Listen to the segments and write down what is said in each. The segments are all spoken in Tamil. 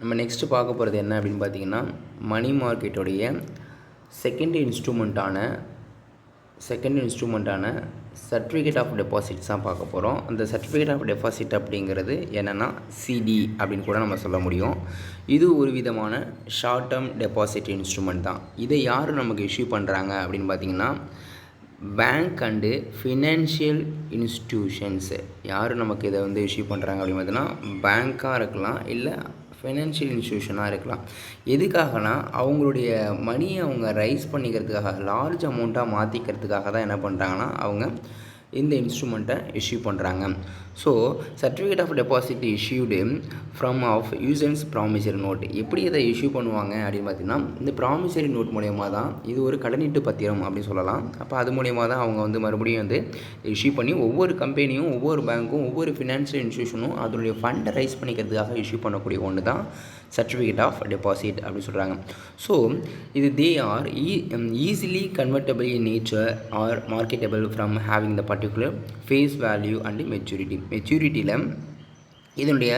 நம்ம நெக்ஸ்ட்டு பார்க்க போகிறது என்ன அப்படின்னு பார்த்தீங்கன்னா, மணி மார்க்கெட்டுடைய செகண்ட் இன்ஸ்ட்ருமெண்ட்டான சர்டிஃபிகேட் ஆஃப் டெபாசிட்ஸ் தான் பார்க்க போகிறோம். அந்த சர்டிஃபிகேட் ஆஃப் டெபாசிட் அப்படிங்கிறது என்னென்னா சிடி அப்படின்னு கூட நம்ம சொல்ல முடியும். இது ஒரு விதமான ஷார்ட் டேர்ம் டெபாசிட் இன்ஸ்ட்ருமெண்ட் தான். இதை யார் நமக்கு இஷ்யூ பண்ணுறாங்க அப்படின்னு பார்த்தீங்கன்னா, பேங்க் அண்டு ஃபினான்ஷியல் இன்ஸ்டிடியூஷன்ஸ். யார் நமக்கு இதை இஷ்யூ பண்ணுறாங்க அப்படின்னு பார்த்தீங்கன்னா, பேங்க்காக இருக்கலாம், இல்லை ஃபைனான்ஷியல் இன்ஸ்டிடியூஷனாக இருக்கலாம். எதுக்காகனா அவங்களுடைய மணியை அவங்க ரைஸ் பண்ணிக்கிறதுக்காக, லார்ஜ் அமௌண்ட்டாக மாற்றிக்கிறதுக்காக தான் என்ன பண்ணுறாங்கன்னா அவங்க இந்த இன்ஸ்ட்ருமெண்ட்டை இஷ்யூ பண்ணுறாங்க. So certificate of deposit issued from of usance promissory note. எப்படி இதை இஷ்யூ பண்ணுவாங்க அப்படின்னு பார்த்தீங்கன்னா, இந்த ப்ராமிசரி நோட் மூலயமா தான், இது ஒரு கடனீட்டு பத்திரம் அப்படின்னு சொல்லலாம். அப்போ அது மூலயமா தான் அவங்க மறுபடியும் இஷ்யூ பண்ணி ஒவ்வொரு கம்பெனியும், ஒவ்வொரு பேங்க்கும், ஒவ்வொரு ஃபினான்ஷியல் இன்ஸ்டியூஷனும் அதனுடைய ஃபண்டை ரைஸ் பண்ணிக்கிறதுக்காக இஷ்யூ பண்ணக்கூடிய ஒன்று தான் சர்டிஃபிகேட் ஆஃப் டெபாசிட் அப்படின்னு சொல்கிறாங்க. ஸோ இது they are easily convertible in nature are marketable from having the particular face value and மெச்சூரிட்டியில் இதனுடைய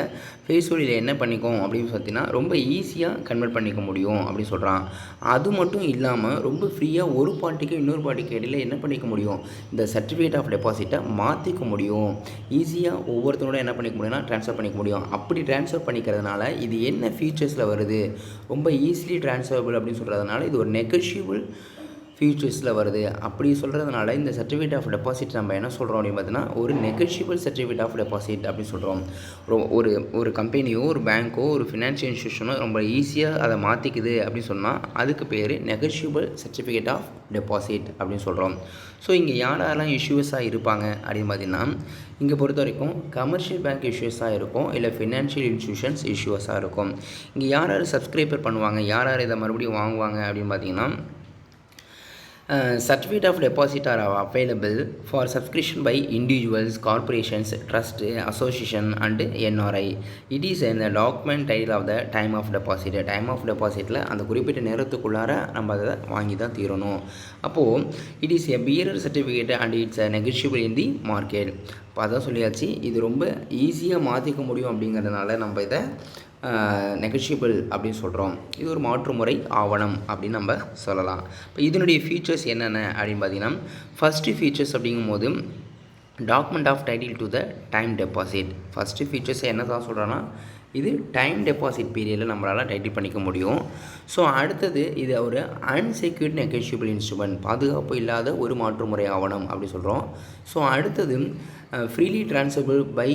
ஃபேஸ் வேல்யூவில் என்ன பண்ணிக்கும் அப்படின்னு பார்த்தீங்கன்னா, ரொம்ப ஈஸியாக கன்வெர்ட் பண்ணிக்க முடியும் அப்படின்னு சொல்கிறான். அது மட்டும் இல்லாமல் ரொம்ப ஃப்ரீயாக ஒரு பார்ட்டிக்கு இன்னொரு பார்ட்டிக்கு இடையில் என்ன பண்ணிக்க முடியும், இந்த சர்டிஃபிகேட் ஆஃப் டெபாசிட்டை மாற்றிக்க முடியும். ஈஸியாக ஒவ்வொருத்தரோட என்ன பண்ணிக்க முடியும்னா ட்ரான்ஸ்ஃபர் பண்ணிக்க முடியும். அப்படி ட்ரான்ஸ்ஃபர் பண்ணிக்கிறதுனால இது என்ன ஃபீச்சர்ஸில் வருது, ரொம்ப ஈஸிலி ட்ரான்ஸ்ஃபரபிள் அப்படின்னு சொல்கிறதுனால இது ஒரு நெகோஷியபிள் ஃபியூச்சர்ஸில் வருது. அப்படி சொல்கிறதுனால இந்த சர்டிஃபிகேட் ஆஃப் டெபாசிட் நம்ம என்ன சொல்கிறோம் அப்படின்னு பார்த்தீங்கன்னா, ஒரு நெகோஷியபிள் சர்டிஃபிகேட் ஆஃப் டெபாசிட் அப்படின்னு சொல்கிறோம். ஒரு கம்பெனியோ, ஒரு பேங்க்கோ, ஒரு ஃபினான்ஷியல் இன்ஸ்டியூஷனோ ரொம்ப ஈஸியாக அதை மாற்றிக்குது அப்படின்னு சொன்னால் அதுக்கு பேர் நெகோஷியபிள் சர்டிஃபிகேட் ஆஃப் டெபாசிட் அப்படின்னு சொல்கிறோம். ஸோ இங்கே யாரெல்லாம் இஷ்யூஸாக இருப்பாங்க அப்படின்னு பார்த்தீங்கன்னா, இங்கே பொறுத்த வரைக்கும் கமர்ஷியல் பேங்க் இஷ்யூஸாக இருக்கும், இல்லை ஃபினான்ஷியல் இன்ஸ்டியூஷன்ஸ் இஷ்யூஸாக இருக்கும். இங்கே யார் சப்ஸ்கிரைபர் பண்ணுவாங்க, யார் இதை மறுபடியும் வாங்குவாங்க அப்படின்னு பார்த்தீங்கன்னா, certificate of deposit are available for subscription by individuals, corporations, trust, association and NRI. It is in the document title of the time of deposit. Time of depositல அந்த குறிப்பிட்ட நேரத்துக்குள்ளார நம்ம அதை வாங்கி தான் தீரணும். அப்போது it is a bearer certificate and it's negotiable in the market. இப்போ அதான் சொல்லியாச்சு, இது ரொம்ப ஈஸியாக மாற்றிக்க முடியும் அப்படிங்கிறதுனால நம்ம இதை நெகோஷியபிள் அப்படின்னு சொல்கிறோம். இது ஒரு மாற்று முறை ஆவணம் அப்படின்னு நம்ம சொல்லலாம். இப்போ இதனுடைய ஃபீச்சர்ஸ் என்னென்ன அப்படின்னு பார்த்தீங்கன்னா, ஃபஸ்ட்டு ஃபீச்சர்ஸ் அப்படிங்கும்போது document of title to the time deposit. First features என்ன தான் சொல்கிறோன்னா, இது டைம் டெபாசிட் பீரியடில் நம்மளால் டைட்டில் பண்ணிக்க முடியும். ஸோ அடுத்தது இது ஒரு அன்செக்யூர்ட் நெகோஷியபிள் இன்ஸ்ட்ருமெண்ட், பாதுகாப்பு இல்லாத ஒரு மாற்று முறை ஆவணம் அப்படி சொல்கிறோம். ஸோ அடுத்தது freely transferable by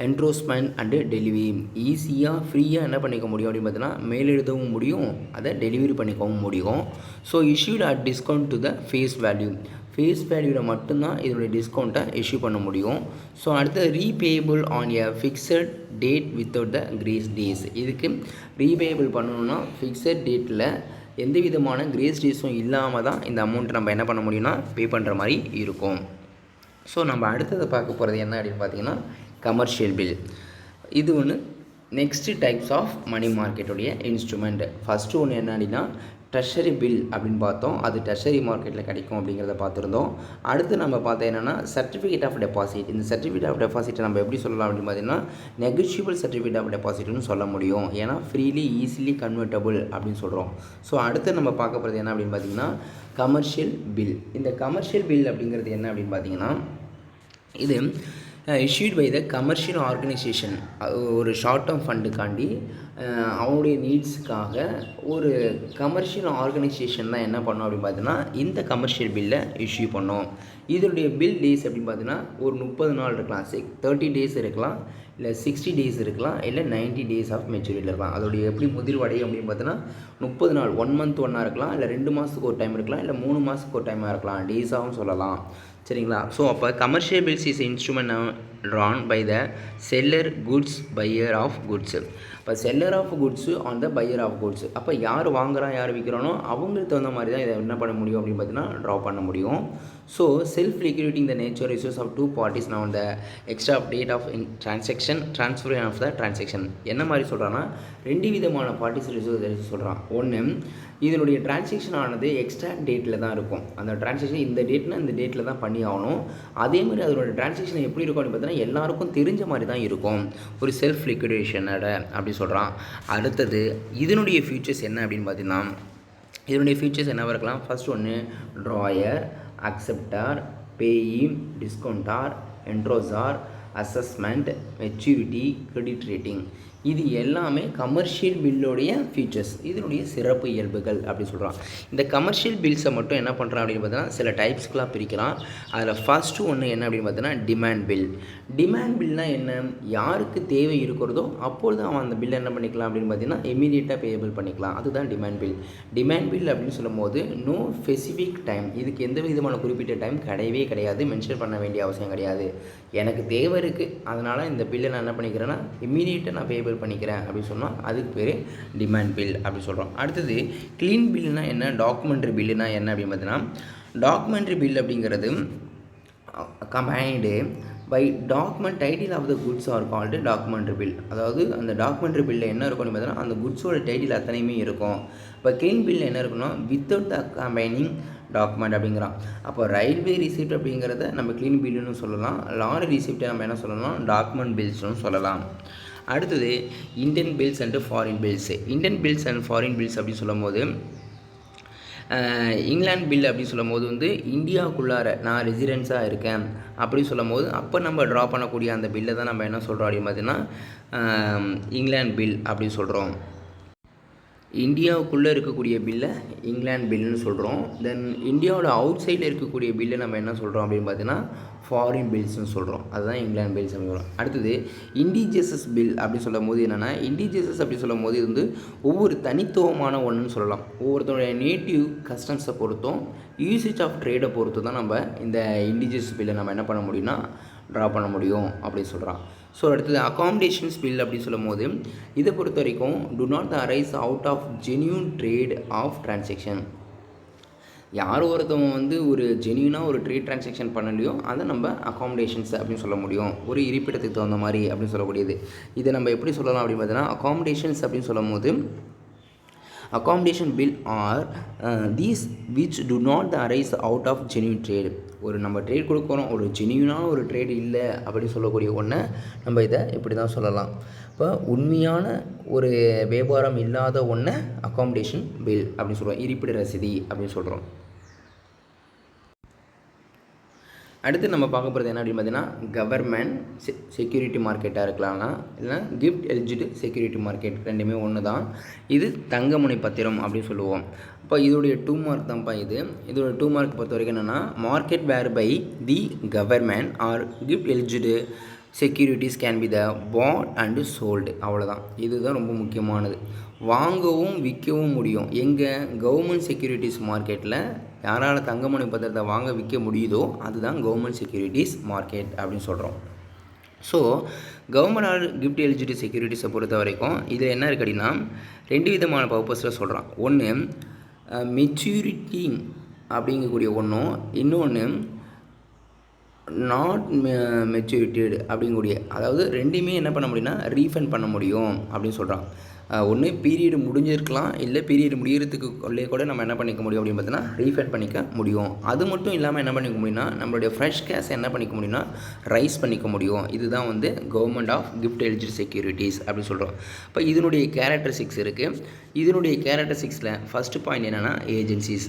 endorsement and delivery. ஈஸியாக ஃப்ரீயாக என்ன பண்ணிக்க முடியும் அப்படின்னு பார்த்தீங்கன்னா, மேலெழுதவும் முடியும், அதை டெலிவரி பண்ணிக்கவும் முடியும். So issued at discount to the face value. Face வேல்யூவில் மட்டும்தான் இதோடைய டிஸ்கவுண்ட்டை இஷ்யூ பண்ண முடியும். ஸோ அடுத்து repayable on a fixed date without the grace days. இதுக்கு ரீபேயபிள் பண்ணணுன்னா ஃபிக்ஸட் டேட்டில் எந்த விதமான கிரேஸ் டேஸும் இல்லாமல் தான் இந்த அமௌண்ட்டை நம்ம என்ன பண்ண முடியும்னா பே பண்ணுற மாதிரி இருக்கும். ஸோ நம்ம அடுத்ததை பார்க்க போகிறது என்ன அப்படின்னு பார்த்தீங்கன்னா, கமர்ஷியல் பில். இது ஒன்று நெக்ஸ்ட்டு டைப்ஸ் ஆஃப் மணி மார்க்கெட்டுடைய இன்ஸ்ட்ருமெண்ட். ஃபஸ்ட்டு ஒன்று என்ன அப்படின்னா ட்ரெஷரி பில் அப்படின்னு பார்த்தோம். அது ட்ரெஷரி மார்க்கெட்டில் கிடைக்கும் அப்படிங்கிறத பார்த்துருந்தோம். அடுத்து நம்ம பார்த்தோம் என்னென்னா சர்டிஃபிகேட் ஆஃப் டெபாசிட். இந்த சர்டிஃபிகேட் ஆஃப் டெபாசிட்டை நம்ம எப்படி சொல்லலாம் அப்படின்னு பார்த்தீங்கன்னா, நெகோஷியபிள் சர்டிஃபிகேட் ஆஃப் டெபாசிட்னு சொல்ல முடியும். ஏன்னா ஃப்ரீலி ஈஸிலி கன்வெர்ட்டபிள் அப்படின்னு சொல்கிறோம். ஸோ அடுத்து நம்ம பார்க்க போகிறது என்ன அப்படின்னு பார்த்தீங்கன்னா, கமர்ஷியல் பில். இந்த கமர்ஷியல் பில் அப்படிங்கிறது என்ன அப்படின்னு பார்த்தீங்கன்னா, இது issued by the commercial organisation. ஒரு ஷார்ட் டேர்ம் ஃபண்டுக்காண்டி அவங்களுடைய நீட்ஸுக்காக ஒரு கமர்ஷியல் ஆர்கனைசேஷன் தான் என்ன பண்ணோம் அப்படின்னு பார்த்தீங்கன்னா, இந்த கமர்ஷியல் பில்லை இஷ்யூ பண்ணோம். இதனுடைய பில் டேஸ் அப்படின்னு பார்த்தீங்கன்னா ஒரு 30 நாள் இருக்கலாம், 30 டேஸ் இருக்கலாம், இல்லை 60 டேஸ் இருக்கலாம், இல்லை 90 டேஸ் ஆஃப் மெச்சூரிட்டியில் இருக்கலாம். அதோடைய எப்படி முதிர்வடையும் அப்படின்னு பார்த்தீங்கன்னா 30 நாள், 1 மந்த் ஒன்றா இருக்கலாம், இல்லை 2 மாதத்துக்கு ஒரு டைம் இருக்கலாம், இல்லை 3 மாதத்துக்கு ஒரு டைமாக இருக்கலாம், டேஸாகவும் சொல்லலாம். சரிங்களா? ஸோ அப்போ commercial bills is instrument drawn by the seller goods buyer of goods. இப்போ seller of goods on the buyer of goods. அப்போ யார் வாங்குறான், யார் விற்கிறானோ அவங்களுக்கு தகுந்த மாதிரி தான் இதை என்ன பண்ண முடியும் அப்படின்னு பார்த்தீங்கன்னா ட்ரா பண்ண முடியும். So self liquidating the nature resource of 2 parties now the extra date of transaction transfer of the transaction. என்ன மாதிரி சொல்கிறான்னா, 2 விதமான பார்ட்டிஸ் ரிசோர்ஸ் சொல்கிறான். ஒன்று, இதனுடைய டிரான்சாக்ஷன் ஆனது எக்ஸ்ட்ரா டேட்டில் தான் இருக்கும். அந்த டிரான்சாக்ஷன் இந்த டேட்னா இந்த டேட்டில் தான் பண்ணி ஆகணும். அதேமாதிரி அதோட டிரான்சாக்ஷன் எப்படி இருக்கும் அப்படின்னு பார்த்தீங்கன்னா எல்லாருக்கும் தெரிஞ்ச மாதிரி தான் இருக்கும், ஒரு செல்ஃப் லிக்விடேஷனோட அப்படி சொல்கிறான். அடுத்தது இதனுடைய ஃபியூச்சர்ஸ் என்ன அப்படின்னு பார்த்தீங்கன்னா இதனுடைய ஃபியூச்சர்ஸ் என்னவாக இருக்கலாம். ஃபஸ்ட் ஒன்று drawer, acceptor, payee, discounter, endorser, assessment, maturity, credit rating. இது எல்லாமே கமர்ஷியல் பில்லோடைய ஃபீச்சர்ஸ், இதனுடைய சிறப்பு இயல்புகள் அப்படி சொல்கிறான். இந்த கமர்ஷியல் பில்ஸை மட்டும் என்ன பண்ணுறான் அப்படின்னு பார்த்தீங்கன்னா சில டைப்ஸ்க்கெலாம் பிரிக்கலாம். அதில் ஃபஸ்ட்டு ஒன்று என்ன அப்படின்னு பார்த்தீங்கன்னா டிமாண்ட் பில். டிமாண்ட் பில்னால் என்ன, யாருக்கு தேவை இருக்கிறதோ அப்பொழுது அவன் அந்த பில்லை என்ன பண்ணிக்கலாம் அப்படின்னு பார்த்தீங்கன்னா இமீடியட்டாக பேயபிள் பண்ணிக்கலாம், அதுதான் டிமாண்ட் பில். டிமாண்ட் பில் அப்படின்னு சொல்லும் போது நோ ஸ்பெசிஃபிக் டைம், இதுக்கு எந்த விதமான குறிப்பிட்ட டைம் கிடையவே கிடையாது, மென்ஷன் பண்ண வேண்டிய அவசியம் கிடையாது. எனக்கு தேவை இருக்குது அதனால் இந்த பில்லை நான் என்ன பண்ணிக்கிறேன்னா இமீடியட்டாக நான் பேயபிள் பண்ணிக்கிறேன் அப்படின்னு சொன்னால் அதுக்கு பேர் டிமாண்ட் பில் அப்படி சொல்கிறோம். அடுத்தது க்ளீன் பில்னால் என்ன, டாக்குமெண்ட்ரி பில்லுனா என்ன அப்படின்னு பார்த்தீங்கன்னா டாக்குமெண்ட்ரி பில் அப்படிங்கிறது combined by document title of the goods or called documentary bill. அதாவது அந்த டாக்குமெண்ட்ரி பில்லில் என்ன இருக்கும்னு பார்த்தீங்கன்னா அந்த குட்ஸோட டைட்டில் அத்தனையுமே இருக்கும். இப்போ க்ளீன் பில்லில் என்ன இருக்குன்னா வித்தவுட் த கம்பைனிங் டாக்குமெண்ட் அப்படிங்கிறான். அப்போ ரயில்வே ரிசிப்ட் அப்படிங்கிறத நம்ம க்ளீன் பில்லுன்னு சொல்லலாம், லாரி ரிசிப்டை நம்ம என்ன சொல்லலாம் டாக்குமெண்ட் பில்ஸ்னு சொல்லலாம். அடுத்தது Indian bills and foreign bills. Indian bills and foreign bills அப்படின்னு சொல்லும் போது இங்கிலாந்து பில் அப்படின்னு சொல்லும் போது வந்து இந்தியாவுக்குள்ளார நான் ரெசிடென்ஸாக இருக்கேன் அப்படின்னு சொல்லும் போது அப்போ நம்ம ட்ரா பண்ணக்கூடிய அந்த பில்லை தான் நம்ம என்ன சொல்கிறோம் அப்படின்னு பார்த்தீங்கன்னா இங்கிலாந்து பில் அப்படின்னு சொல்கிறோம். இந்தியாவுக்குள்ளே இருக்கக்கூடிய பில்லை இங்கிலாந்து பில்லுன்னு சொல்கிறோம். தென் இந்தியாவோட அவுட் சைடில் இருக்கக்கூடிய பில்லை நம்ம என்ன சொல்கிறோம் அப்படின்னு பார்த்தீங்கன்னா ஃபாரின் பில்ஸ்னு சொல்கிறோம், அதுதான் இங்கிலாந்து பில்ஸ் அப்படின்னு சொல்கிறோம். அடுத்தது இண்டிஜியஸஸ் பில் அப்படி சொல்லும் போது என்னென்னா இண்டிஜியஸஸ் அப்படி சொல்லும் போது இது வந்து ஒவ்வொரு தனித்துவமான ஒன்றுன்னு சொல்லலாம். ஒவ்வொருத்தருடைய நேட்டிவ் கஸ்டம்ஸை பொறுத்தும் யூசேஜ் ஆஃப் ட்ரேடை பொறுத்து தான் நம்ம இந்த இண்டிஜியஸ் பில்லை நம்ம என்ன பண்ண முடியும்னா ட்ரா பண்ண முடியும் அப்படின்னு சொல்கிறான். ஸோ அடுத்தது அகாமடேஷன்ஸ் பில் அப்படின்னு சொல்லும் போது இதை பொறுத்த வரைக்கும் do not arise out of genuine trade of transaction. யார் ஒருத்தவங்க வந்து ஒரு ஜென்யூனாக ஒரு ட்ரேட் டிரான்சாக்ஷன் பண்ணலையோ அதை நம்ம அகாமடேஷன்ஸ் அப்படின்னு சொல்ல முடியும், ஒரு இருப்பிடத்துக்கு தகுந்த மாதிரி அப்படின்னு சொல்லக்கூடியது. இதை நம்ம எப்படி சொல்லலாம் அப்படின்னு பார்த்தீங்கன்னா அகாமடேஷன்ஸ் அப்படின்னு சொல்லும் போது accommodation bill are these which do not arise out of genuine trade. ஒரு நம்ம ட்ரேட் கொடுக்குறோம், ஒரு ஜென்யூனான ஒரு ட்ரேட் இல்லை அப்படின்னு சொல்லக்கூடிய ஒன்றை நம்ம இதை இப்படி தான் சொல்லலாம். இப்போ உண்மையான ஒரு வியாபாரம் இல்லாத ஒன்றை அகாமடேஷன் பில் அப்படின்னு சொல்கிறோம், இருப்பிட ரசீதி அப்படின்னு சொல்கிறோம். அடுத்து நம்ம பார்க்க போகிறது என்ன அப்படின்னு பார்த்தீங்கன்னா கவர்மெண்ட் செக்யூரிட்டி மார்க்கெட்டாக இருக்கலாம்னா இல்லைனா கிஃப்ட் எலிஜிபிள் செக்யூரிட்டி மார்க்கெட் ரெண்டுமே ஒன்று தான். இது தங்கமுனை பத்திரம் அப்படின்னு சொல்லுவோம். இப்போ இதோடைய 2 மார்க் தான்ப்பா இதோட 2 மார்க் பொறுத்த வரைக்கும் என்னென்னா market where by the government or gift eligible securities can be the bought and sold, அவ்வளோதான். இதுதான் ரொம்ப முக்கியமானது. வாங்கவும் விற்கவும் முடியும். எங்கே கவர்மெண்ட் செக்யூரிட்டிஸ் மார்க்கெட்டில் யாரால் தங்கமணி பத்திரத்தை வாங்க விற்க முடியுதோ அதுதான் கவர்மெண்ட் செக்யூரிட்டிஸ் மார்க்கெட் அப்படின்னு சொல்கிறோம். ஸோ கவர்மெண்ட் கிஃப்ட் எலிஜிபிள் செக்யூரிட்டிஸை பொறுத்த வரைக்கும் இதில் என்ன இருக்குது அப்படின்னா 2 விதமான பர்பஸில் சொல்கிறான். ஒன்று மெச்சூரிட்டி அப்படிங்கக்கூடிய ஒன்றும், இன்னொன்று நாட் மெச்சூரிட்டட் அப்படிங்கக்கூடிய, அதாவது ரெண்டுமே என்ன பண்ண முடியும்னா ரீஃபண்ட் பண்ண முடியும் அப்படின்னு சொல்கிறான். ஒன்று பீரியடு முடிஞ்சிருக்கலாம், இல்லை பீரியடு முடிகிறதுக்கு உள்ளே கூட நம்ம என்ன பண்ணிக்க முடியும் அப்படின்னு பார்த்தீங்கன்னா ரீஃபண்ட் பண்ணிக்க முடியும். அது மட்டும் இல்லாமல் என்ன பண்ணிக்க முடியும்னா நம்மளுடைய ஃப்ரெஷ் கேஷ் என்ன பண்ணிக்க முடியும்னா ரைஸ் பண்ணிக்க முடியும். இதுதான் வந்து government of gift eligible securities அப்படின்னு சொல்கிறோம். இப்போ இதனுடைய கேரக்டரிஸ்டிக்ஸ் இருக்குது. இதனுடைய கேரக்டரிஸ்டிக்ஸில் ஃபஸ்ட்டு பாயிண்ட் என்னென்னா ஏஜென்சிஸ்.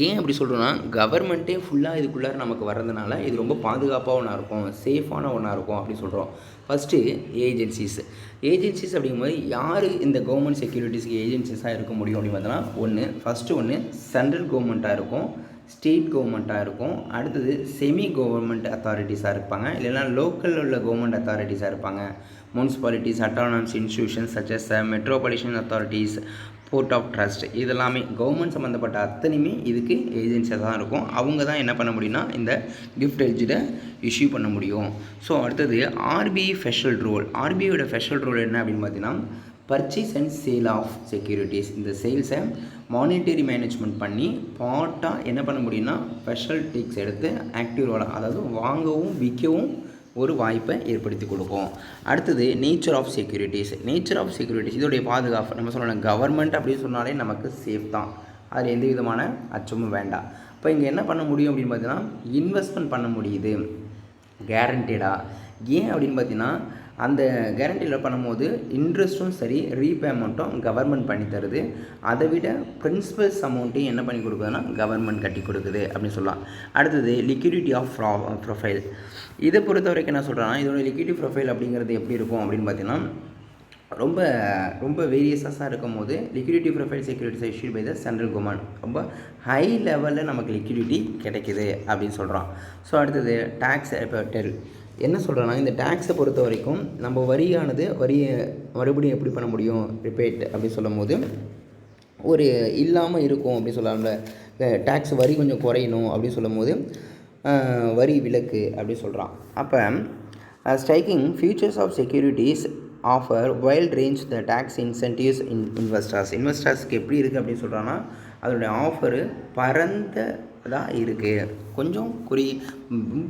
ஏன் அப்படி சொல்கிறோன்னா கவர்மெண்ட்டே ஃபுல்லாக இதுக்குள்ளார நமக்கு வர்றதுனால இது ரொம்ப பாதுகாப்பாக ஒன்றா இருக்கும், சேஃபான ஒன்றா இருக்கும் அப்படின்னு சொல்கிறோம். ஃபஸ்ட்டு ஏஜென்சிஸ் அப்படிங்கும்போது யார் இந்த கவர்மெண்ட் செக்யூரிட்டிஸ்க்கு ஏஜென்சிஸாக இருக்க முடியும் அப்படின்னு பார்த்தோன்னா ஃபஸ்ட்டு சென்ட்ரல் கவர்மெண்ட்டாக இருக்கும், ஸ்டேட் கவர்மெண்ட்டாக இருக்கும். அடுத்தது செமி கவர்மெண்ட் அத்தாரிட்டிஸாக இருப்பாங்க, இல்லைனா லோக்கலில் உள்ள கவர்மெண்ட் அத்தாரிட்டிஸாக இருப்பாங்க. Municipalities, autonomous institutions such as metropolitan authorities, port of trust, இதெல்லாமே கவர்மெண்ட் சம்மந்தப்பட்ட அத்தனையுமே இதுக்கு ஏஜென்சியாக தான் இருக்கும். அவங்க தான் என்ன பண்ண முடியும்னா இந்த கிஃப்ட் எலிஜிபிளை இஷ்யூ பண்ண முடியும். ஸோ அடுத்தது ஆர்பிஐ ஸ்பெஷல் ரோல். ஆர்பிஐயோட ஸ்பெஷல் ரோல் என்ன அப்படின்னு பார்த்தீங்கன்னா purchase and sale of securities. இந்த சேல்ஸை மானிட்டரி மேனேஜ்மெண்ட் பண்ணி பார்ட்டாக என்ன பண்ண முடியும்னா ஸ்பெஷல் டேக்ஸ் எடுத்து ஆக்டிவ் ரோலாக, அதாவது வாங்கவும் விற்கவும் ஒரு வாய்ப்பை ஏற்படுத்தி கொடுக்கும். அடுத்தது நேச்சர் ஆஃப் செக்யூரிட்டிஸ். இதோடைய பாதுகாப்பு நம்ம சொல்லணும். கவர்மெண்ட் அப்படின்னு சொன்னாலே நமக்கு சேஃப் தான், அதில் எந்த விதமான அச்சமும் வேண்டாம். இப்போ இங்கே என்ன பண்ண முடியும் அப்படின்னு பார்த்தீங்கன்னா இன்வெஸ்ட்மெண்ட் பண்ண முடியுது கேரண்டடாக. ஏன் அப்படின்னு பார்த்தீங்கன்னா அந்த கேரண்டியில் பண்ணும்போது இன்ட்ரெஸ்ட்டும் சரி ரீபேமெண்ட்டும் கவர்மெண்ட் பண்ணி தருது. அதை விட பிரின்சிபல்ஸ் அமௌண்ட்டையும் என்ன பண்ணி கொடுக்குதுன்னா கவர்மெண்ட் கட்டி கொடுக்குது அப்படின்னு சொல்லலாம். அடுத்தது லிக்விடிட்டி ஆஃப் ப்ரொஃபைல். இதை பொறுத்த வரைக்கும் என்ன சொல்கிறேன்னா இதோட லிக்விடிட்டி ப்ரொஃபைல் அப்படிங்கிறது எப்படி இருக்கும் அப்படின்னு பார்த்தீங்கன்னா ரொம்ப ரொம்ப வேரியஸஸாக இருக்கும் போது liquidity profile securities issued by the central government ரொம்ப ஹை லெவலில் நமக்கு லிக்விடிட்டி கிடைக்குது அப்படின்னு சொல்கிறோம். ஸோ அடுத்தது டேக்ஸ் ரெபேட்டல். என்ன சொல்கிறேன்னா இந்த டேக்ஸை பொறுத்த வரைக்கும் நம்ம வரியை மறுபடியும் எப்படி பண்ண முடியும் ரிப்பேட் அப்படின்னு சொல்லும் போது ஒரு இல்லாமல் இருக்கும் அப்படின்னு சொல்லலாம்ல. டேக்ஸ் வரி கொஞ்சம் குறையணும் அப்படின்னு சொல்லும் போது வரி விலக்கு அப்படின்னு சொல்கிறான். அப்போ striking futures of securities offer wild range the tax incentives இன்வெஸ்டர்ஸ்க்கு எப்படி இருக்குது அப்படின்னு சொல்கிறான்னா அதோடைய ஆஃபரு பரந்ததாக இருக்குது, கொஞ்சம்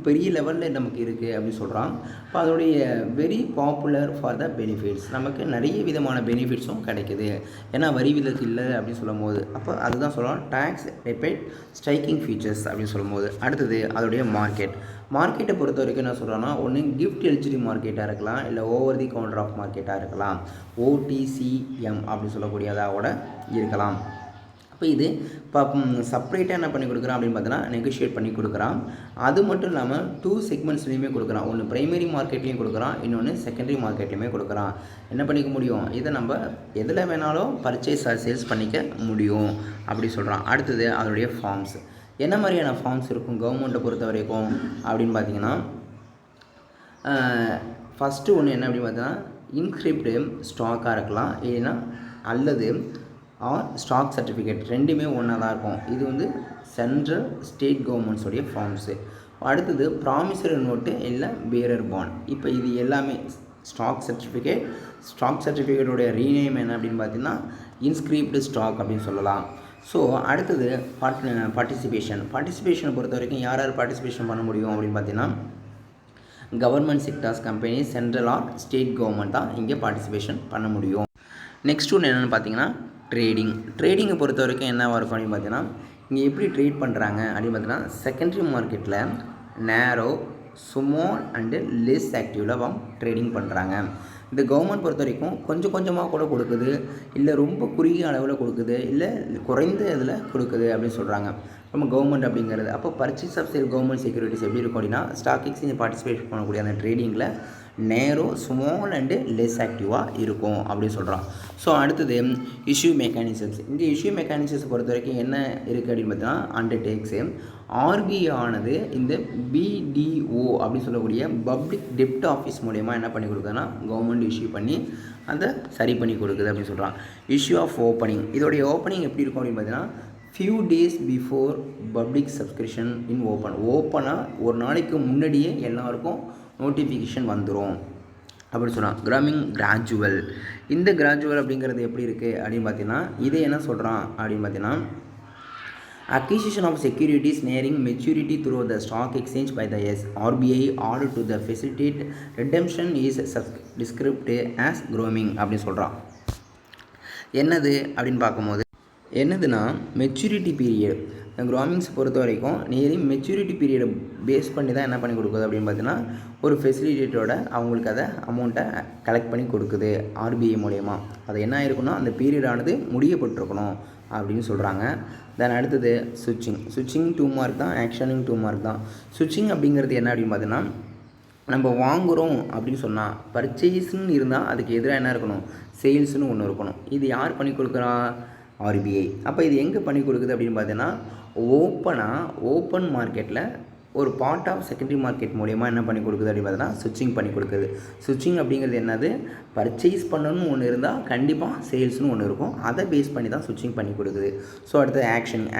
பெரிய லெவலில் நமக்கு இருக்குது அப்படின்னு சொல்கிறான். இப்போ அதோடைய very popular for the benefits, நமக்கு நிறைய விதமான பெனிஃபிட்ஸும் கிடைக்குது ஏன்னா வரி விலக்கு இல்லை அப்படின்னு சொல்லும் போது. அப்போ அதுதான் சொல்லலாம் டேக்ஸ் ரிபேட் ஸ்ட்ரைக்கிங் ஃபீச்சர்ஸ் அப்படின்னு சொல்லும் போது. அடுத்தது அதோடைய மார்க்கெட்டை பொறுத்த வரைக்கும் என்ன சொல்கிறோன்னா ஒன்று கிஃப்ட் எலிஜிபிலிட்டி மார்க்கெட்டாக இருக்கலாம், இல்லை ஓவர் தி கவுண்டர் ஆஃப் மார்க்கெட்டாக இருக்கலாம், OTCM அப்படின்னு சொல்லக்கூடியதாக கூட இருக்கலாம். இப்போ இது இப்போ செப்பரேட்டாக என்ன பண்ணி கொடுக்குறான் அப்படின்னு பார்த்தீங்கன்னா நெகோஷியேட் பண்ணி கொடுக்குறான். அது மட்டும் இல்லாமல் 2 செக்மெண்ட்ஸ்லையுமே கொடுக்குறான். ஒன்று ப்ரைமரி மார்க்கெட்லேயும் கொடுக்குறான், இன்னொன்று செகண்டரி மார்க்கெட்லேயுமே கொடுக்குறான். என்ன பண்ணிக்க முடியும், இதை நம்ம எதில் வேணாலும் பர்ச்சேஸ் ஆர் சேல்ஸ் பண்ணிக்க முடியும் அப்படி சொல்கிறான். அடுத்தது அதோடைய ஃபார்ம்ஸ். என்ன மாதிரியான ஃபார்ம்ஸ் இருக்கும் கவர்மெண்ட்டை பொறுத்த வரைக்கும் அப்படின்னு பார்த்தீங்கன்னா ஃபஸ்ட்டு ஒன்று என்ன அப்படின்னு பார்த்தீங்கன்னா இன்ஸ்கிரிப்டு ஸ்டாக்காக இருக்கலாம், இல்லைன்னா அல்லது ஸ்டாக் சர்டிஃபிகேட், ரெண்டுமே ஒன்றா தான் இருக்கும். இது வந்து சென்ட்ரல் ஸ்டேட் கவர்மெண்ட்ஸோடைய ஃபார்ம்ஸு. அடுத்தது ப்ராமிசரி நோட்டு இல்லை பேரர் பாண்ட். இப்போ இது எல்லாமே ஸ்டாக் சர்டிஃபிகேட்டோடைய ரீநேம் என்ன அப்படின்னு பார்த்தீங்கன்னா இன்ஸ்கிரிப்டு ஸ்டாக் அப்படின்னு சொல்லலாம். ஸோ அடுத்தது பார்ட்டிசிபேஷனை பொறுத்த வரைக்கும் யார் பார்ட்டிசிபேஷன் பண்ண முடியும் அப்படின்னு பார்த்தீங்கன்னா government sectors company, central or state government தான் இங்கே பார்ட்டிசிபேஷன் பண்ண முடியும். நெக்ஸ்ட் ஒன்று என்னென்னு பார்த்தீங்கன்னா ட்ரேடிங்கை பொறுத்த வரைக்கும் என்னவாக இருக்கும் அப்படின்னு பார்த்தீங்கன்னா இங்கே எப்படி ட்ரேட் பண்ணுறாங்க அப்படின்னு பார்த்தீங்கன்னா செகண்டரி மார்க்கெட்டில் நேரோ, ஸ்மால் அண்டு லெஸ் ஆக்டிவில் ட்ரேடிங் பண்ணுறாங்க. இந்த கவர்மெண்ட் பொறுத்த வரைக்கும் கொஞ்சம் கொஞ்சமாக கூட கொடுக்குது, இல்லை ரொம்ப குறுகிய அளவில் கொடுக்குது, இல்லை குறைந்த இதில் கொடுக்குது அப்படின்னு சொல்கிறாங்க நம்ம கவர்மெண்ட் அப்படிங்கிறது. அப்போ purchase of sale government securities எப்படி இருக்கும் அப்படின்னா ஸ்டாக் எக்ஸ்சேஞ்ச் பார்ட்டிசிபேட் பண்ணக்கூடிய அந்த ட்ரேடிங்கில் நேரோ, ஸ்மால் அண்டு லெஸ் ஆக்டிவாக இருக்கும் அப்படின்னு சொல்கிறான். ஸோ அடுத்தது இஷ்யூ மெக்கானிசம்ஸ். இங்கே இஷ்யூ மெக்கானிசம்ஸ் பொறுத்த வரைக்கும் என்ன இருக்குது அப்படின்னு பார்த்தீங்கன்னா அண்டர்டேக்ஸு RBI ஆனது இந்த BDO அப்படின்னு சொல்லக்கூடிய பப்ளிக் டெப்ட் ஆஃபீஸ் மூலயமா என்ன பண்ணி கொடுக்குதுன்னா கவர்மெண்ட் இஷ்யூ பண்ணி அதை சரி பண்ணி கொடுக்குது அப்படின்னு சொல்கிறான். Issue of opening. இதோடைய ஓப்பனிங் எப்படி இருக்கும் அப்படின்னு பார்த்தீங்கன்னா few days before public subscription இன் ஓப்பனாக ஒரு நாளைக்கு முன்னாடியே எல்லாருக்கும் நோட்டிஃபிகேஷன் வந்துடும் அப்படின்னு சொன்னான். கிராஜுவல். இந்த கிராஜுவல் அப்படிங்கிறது எப்படி இருக்குது அப்படின்னு பார்த்தீங்கன்னா இதை என்ன சொல்கிறான் அப்படின்னு பார்த்தீங்கன்னா acquisition of securities nearing maturity through the stock exchange by the RBI order to the facilitate redemption is described as growing அப்படின்னு சொல்கிறான். என்னது அப்படின்னு பார்க்கும்போது என்னதுன்னா மெச்சூரிட்டி பீரியட். க்ரோமிங்ஸ் பொறுத்த வரைக்கும் நியரிங் மெச்சூரிட்டி பீரியடை பேஸ் பண்ணி தான் என்ன பண்ணி கொடுக்குது அப்படின்னு பார்த்தீங்கன்னா ஒரு ஃபெசிலிட்டேட்டோட அவங்களுக்கு அதை அமௌண்ட்டை கலெக்ட் பண்ணி கொடுக்குது RBI மூலயமா. அது என்ன ஆயிருக்குன்னா அந்த பீரியடானது முடியப்பட்டிருக்கணும் அப்படின்னு சொல்கிறாங்க. தென் அடுத்தது சுவிட்சிங் 2 மார்க் தான், ஆக்ஷனிங் 2 மார்க் தான். சுவிட்சிங் அப்படிங்கிறது என்ன அப்படின்னு பார்த்தீங்கன்னா நம்ம வாங்குகிறோம் அப்படின்னு சொன்னால் பர்ச்சேஸ்ன்னு இருந்தால் அதுக்கு எதிராக என்ன இருக்கணும், சேல்ஸ்னு ஒன்று இருக்கணும். இது யார் பண்ணி கொடுக்குறா, RBI. அப்போ இது எங்கே பண்ணி கொடுக்குது அப்படின்னு பார்த்தீங்கன்னா ஓப்பன் மார்க்கெட்டில் ஒரு பார்ட் ஆஃப் செகண்டரி மார்க்கெட் மூலயமா என்ன பண்ணி கொடுக்குது அப்படின்னு பார்த்தீங்கன்னா சுவிட்சிங் பண்ணி கொடுக்குது. சுவிட்சிங் அப்படிங்கிறது என்னது, பர்ச்சேஸ் பண்ணணும்னு ஒன்று இருந்தால் கண்டிப்பாக சேல்ஸ்னு ஒன்று இருக்கும், அதை பேஸ் பண்ணி தான் சுவிட்சிங் பண்ணி கொடுக்குது. ஸோ அடுத்தது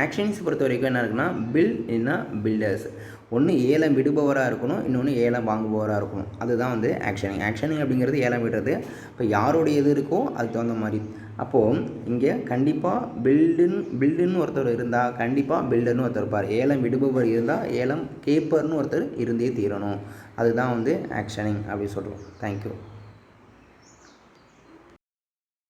ஆக்ஷன்ஸ் பொறுத்த வரைக்கும் என்ன இருக்குன்னா பில்டர்ஸ். ஒன்று ஏலம் விடுபவராக இருக்கணும், இன்னொன்று ஏலம் வாங்குபவராக இருக்கணும். அதுதான் வந்து ஆக்ஷனிங் அப்படிங்கிறது ஏலம் விடுறது. இப்போ யாரோடைய எது இருக்கோ அதுக்கு தகுந்த மாதிரி. அப்போது இங்கே கண்டிப்பாக பில்டுன்னு ஒருத்தர் இருந்தால் கண்டிப்பாக பில்டர்னு ஒருத்தர் இருப்பார். ஏலம் விடுபவர் இருந்தால் ஏலம் கேப்பர்னு ஒருத்தர் இருந்தே தீரணும். அதுதான் வந்து ஆக்ஷனிங் அப்படி சொல்கிறோம். தேங்க்யூ.